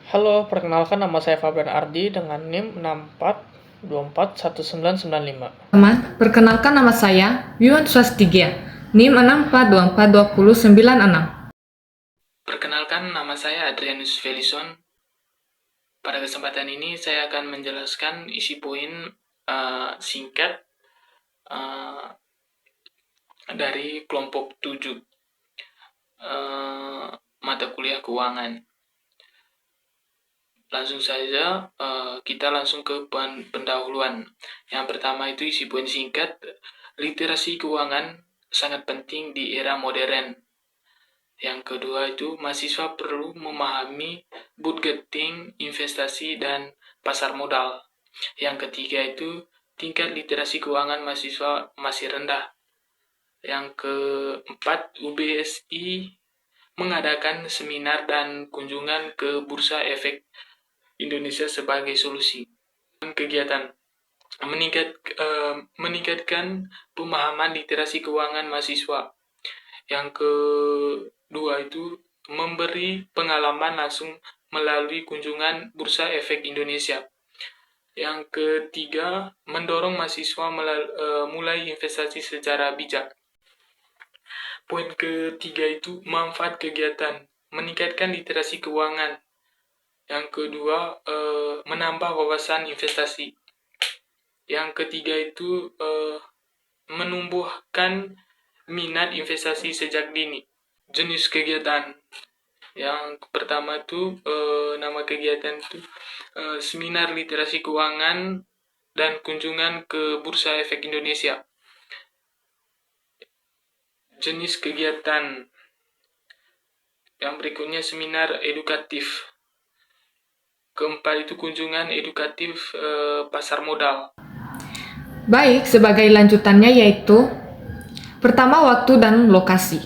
Halo, perkenalkan nama saya Fabian Ardi dengan NIM 64241995. Teman, perkenalkan nama saya Yuan Swastigia, NIM 64242096. Perkenalkan nama saya Adrianus Felison. Pada kesempatan ini saya akan menjelaskan isi poin singkat dari kelompok 7 mata kuliah keuangan. Langsung saja kita langsung ke pendahuluan. Yang pertama itu isi poin singkat, literasi keuangan sangat penting di era modern. Yang kedua itu mahasiswa perlu memahami budgeting, investasi, dan pasar modal. Yang ketiga itu tingkat literasi keuangan mahasiswa masih rendah. Yang keempat, UBSI mengadakan seminar dan kunjungan ke Bursa Efek Indonesia sebagai solusi. Kegiatan meningkatkan pemahaman literasi keuangan mahasiswa. Yang kedua itu memberi pengalaman langsung melalui kunjungan Bursa Efek Indonesia. Yang ketiga, mendorong mahasiswa mulai investasi secara bijak. Poin ketiga itu manfaat kegiatan, meningkatkan literasi keuangan. Yang kedua, menambah wawasan investasi. Yang ketiga itu menumbuhkan minat investasi sejak dini. Jenis kegiatan. Yang pertama itu nama kegiatan itu seminar literasi keuangan dan kunjungan ke Bursa Efek Indonesia. Jenis kegiatan. Yang berikutnya seminar edukatif. Keempat itu kunjungan edukatif pasar modal. Baik, sebagai lanjutannya yaitu pertama, waktu dan lokasi.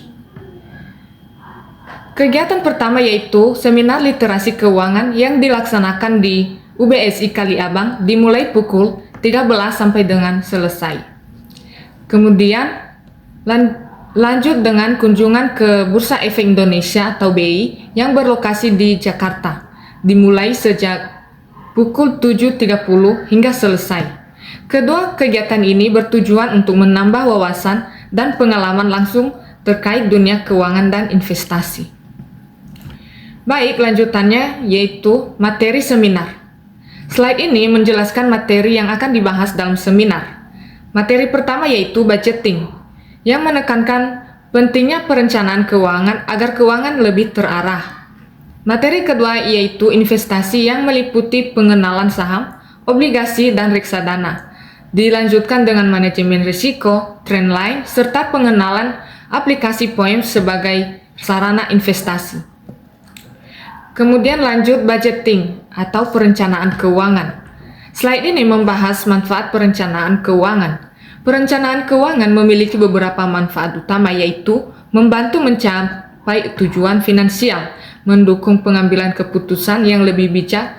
Kegiatan pertama yaitu seminar literasi keuangan yang dilaksanakan di UBSI Kaliabang dimulai pukul 13 sampai dengan selesai. Kemudian lanjut dengan kunjungan ke Bursa Efek Indonesia atau BI yang berlokasi di Jakarta, dimulai sejak pukul 7.30 hingga selesai. Kedua kegiatan ini bertujuan untuk menambah wawasan dan pengalaman langsung terkait dunia keuangan dan investasi. Baik, lanjutannya yaitu materi seminar. Slide ini menjelaskan materi yang akan dibahas dalam seminar. Materi pertama yaitu budgeting, yang menekankan pentingnya perencanaan keuangan agar keuangan lebih terarah. Materi kedua yaitu investasi yang meliputi pengenalan saham, obligasi, dan reksadana. Dilanjutkan dengan manajemen risiko, trendline, serta pengenalan aplikasi POEMS sebagai sarana investasi. Kemudian lanjut budgeting atau perencanaan keuangan. Slide ini membahas manfaat perencanaan keuangan. Perencanaan keuangan memiliki beberapa manfaat utama yaitu membantu mencapai tujuan finansial, mendukung pengambilan keputusan yang lebih bijak,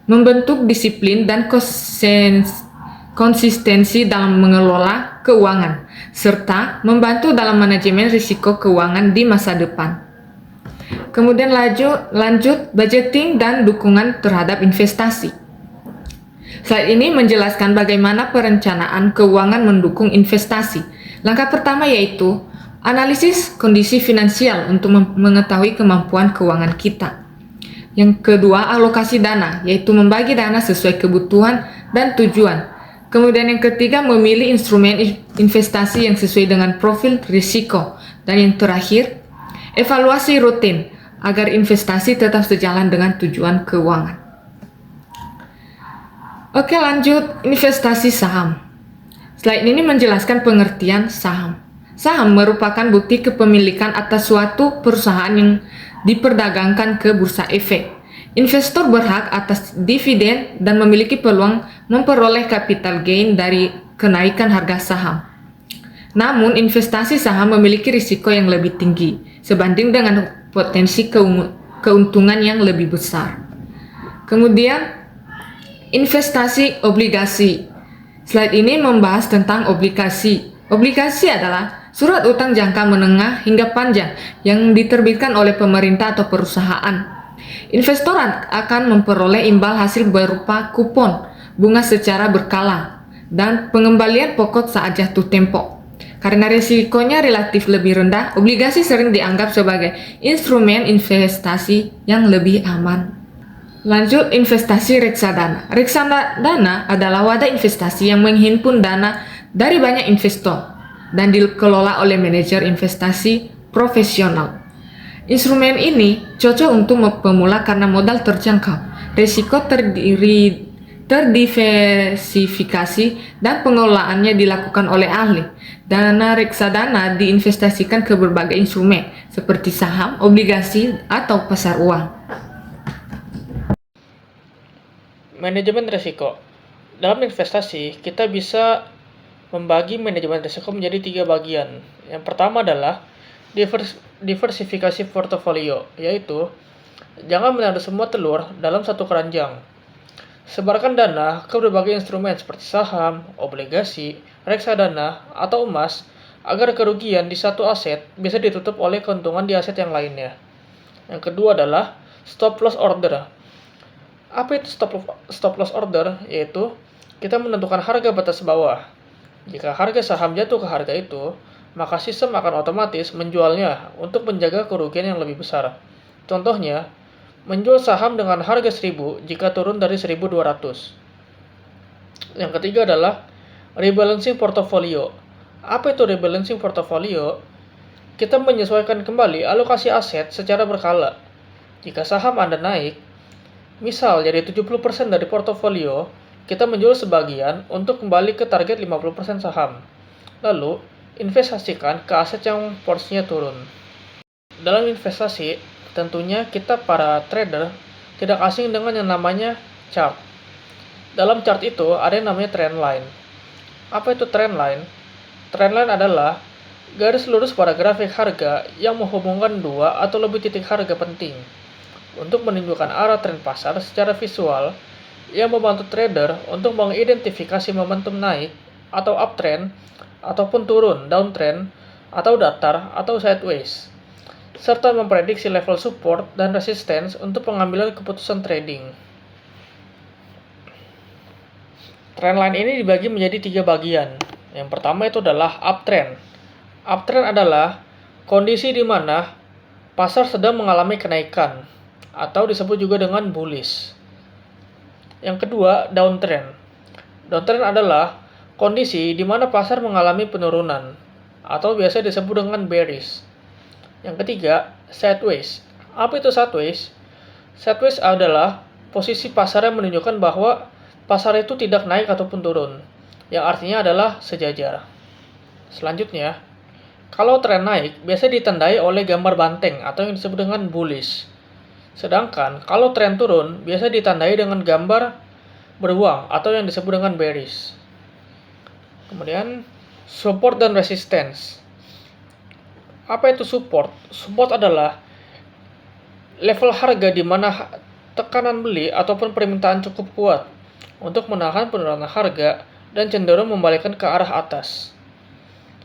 membentuk disiplin dan konsistensi dalam mengelola keuangan, serta membantu dalam manajemen risiko keuangan di masa depan. Kemudian lanjut budgeting dan dukungan terhadap investasi. Slide ini menjelaskan bagaimana perencanaan keuangan mendukung investasi. Langkah pertama yaitu analisis kondisi finansial untuk mengetahui kemampuan keuangan kita. Yang kedua, alokasi dana, yaitu membagi dana sesuai kebutuhan dan tujuan. Kemudian yang ketiga, memilih instrumen investasi yang sesuai dengan profil risiko. Dan yang terakhir, evaluasi rutin agar investasi tetap sejalan dengan tujuan keuangan. Oke, lanjut investasi saham. Slide ini menjelaskan pengertian saham. Saham merupakan bukti kepemilikan atas suatu perusahaan yang diperdagangkan ke bursa efek. Investor berhak atas dividen dan memiliki peluang memperoleh capital gain dari kenaikan harga saham. Namun, investasi saham memiliki risiko yang lebih tinggi sebanding dengan potensi keuntungan yang lebih besar. Kemudian, investasi obligasi. Slide ini membahas tentang obligasi. Obligasi adalah surat utang jangka menengah hingga panjang yang diterbitkan oleh pemerintah atau perusahaan. Investor akan memperoleh imbal hasil berupa kupon, bunga secara berkala, dan pengembalian pokok saat jatuh tempo. Karena risikonya relatif lebih rendah, obligasi sering dianggap sebagai instrumen investasi yang lebih aman. Lanjut, investasi reksadana. Reksadana adalah wadah investasi yang menghimpun dana dari banyak investor dan dikelola oleh manajer investasi profesional. Instrumen ini cocok untuk pemula karena modal terjangkau, risiko terdiversifikasi, dan pengelolaannya dilakukan oleh ahli. Dana reksadana diinvestasikan ke berbagai instrumen seperti saham, obligasi, atau pasar uang. Manajemen risiko. Dalam investasi, kita bisa membagi manajemen risiko menjadi 3 bagian. Yang pertama adalah diversifikasi portofolio, yaitu jangan menaruh semua telur dalam satu keranjang. Sebarkan dana ke berbagai instrumen seperti saham, obligasi, reksadana, atau emas agar kerugian di satu aset bisa ditutup oleh keuntungan di aset yang lainnya. Yang kedua adalah stop loss order. Apa itu stop loss order? Yaitu kita menentukan harga batas bawah. Jika harga saham jatuh ke harga itu, maka sistem akan otomatis menjualnya untuk menjaga kerugian yang lebih besar. Contohnya, menjual saham dengan harga 1000 jika turun dari 1200. Yang ketiga adalah rebalancing portofolio. Apa itu rebalancing portofolio? Kita menyesuaikan kembali alokasi aset secara berkala. Jika saham Anda naik, misal jadi 70% dari portofolio, kita menjual sebagian untuk kembali ke target 50% saham. Lalu, investasikan ke aset yang porsinya turun. Dalam investasi, tentunya kita para trader tidak asing dengan yang namanya chart. Dalam chart itu ada yang namanya trend line. Apa itu trend line? Trend line adalah garis lurus pada grafik harga yang menghubungkan dua atau lebih titik harga penting untuk menunjukkan arah tren pasar secara visual yang membantu trader untuk mengidentifikasi momentum naik atau uptrend ataupun turun downtrend atau datar atau sideways, serta memprediksi level support dan resistance untuk pengambilan keputusan trading. Trendline ini dibagi menjadi 3 bagian. Yang pertama itu adalah uptrend. Uptrend adalah kondisi di mana pasar sedang mengalami kenaikan atau disebut juga dengan bullish. Yang kedua, downtrend. Downtrend adalah kondisi di mana pasar mengalami penurunan atau biasa disebut dengan bearish. Yang ketiga, sideways. Apa itu sideways? Sideways adalah posisi pasar yang menunjukkan bahwa pasar itu tidak naik ataupun turun, yang artinya adalah sejajar. Selanjutnya, kalau tren naik, biasa ditandai oleh gambar banteng atau yang disebut dengan bullish. Sedangkan kalau tren turun, biasa ditandai dengan gambar beruang atau yang disebut dengan bearish. Kemudian, support dan resistance. Apa itu support? Support adalah level harga di mana tekanan beli ataupun permintaan cukup kuat untuk menahan penurunan harga dan cenderung membalikkan ke arah atas.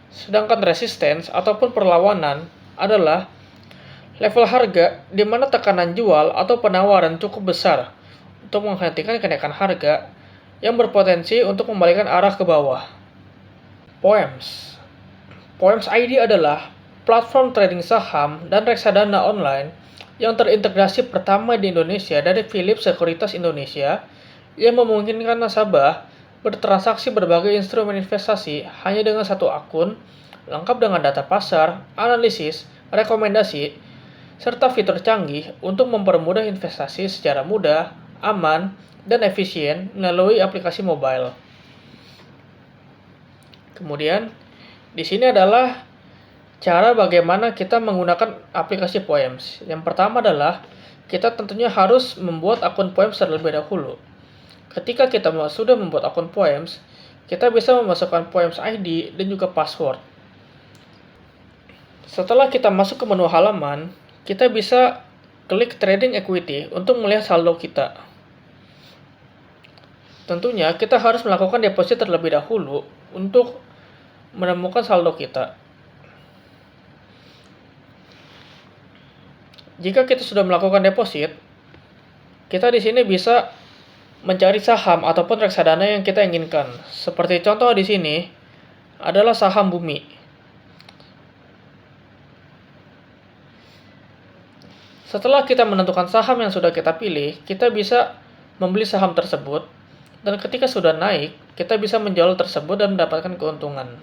Sedangkan resistance ataupun perlawanan adalah level harga di mana tekanan jual atau penawaran cukup besar untuk menghentikan kenaikan harga yang berpotensi untuk membalikkan arah ke bawah. POEMS. POEMS ID adalah platform trading saham dan reksadana online yang terintegrasi pertama di Indonesia dari Philips Sekuritas Indonesia yang memungkinkan nasabah bertransaksi berbagai instrumen investasi hanya dengan satu akun, lengkap dengan data pasar, analisis, rekomendasi, serta fitur canggih untuk mempermudah investasi secara mudah, aman, dan efisien melalui aplikasi mobile. Kemudian, di sini adalah cara bagaimana kita menggunakan aplikasi POEMS. Yang pertama adalah kita tentunya harus membuat akun POEMS terlebih dahulu. Ketika kita sudah membuat akun POEMS, kita bisa memasukkan POEMS ID dan juga password. Setelah kita masuk ke menu halaman, kita bisa klik Trading Equity untuk melihat saldo kita. Tentunya kita harus melakukan deposit terlebih dahulu untuk menemukan saldo kita. Jika kita sudah melakukan deposit, kita di sini bisa mencari saham ataupun reksadana yang kita inginkan. Seperti contoh di sini adalah saham Bumi. Setelah kita menentukan saham yang sudah kita pilih, kita bisa membeli saham tersebut, dan ketika sudah naik, kita bisa menjual tersebut dan mendapatkan keuntungan.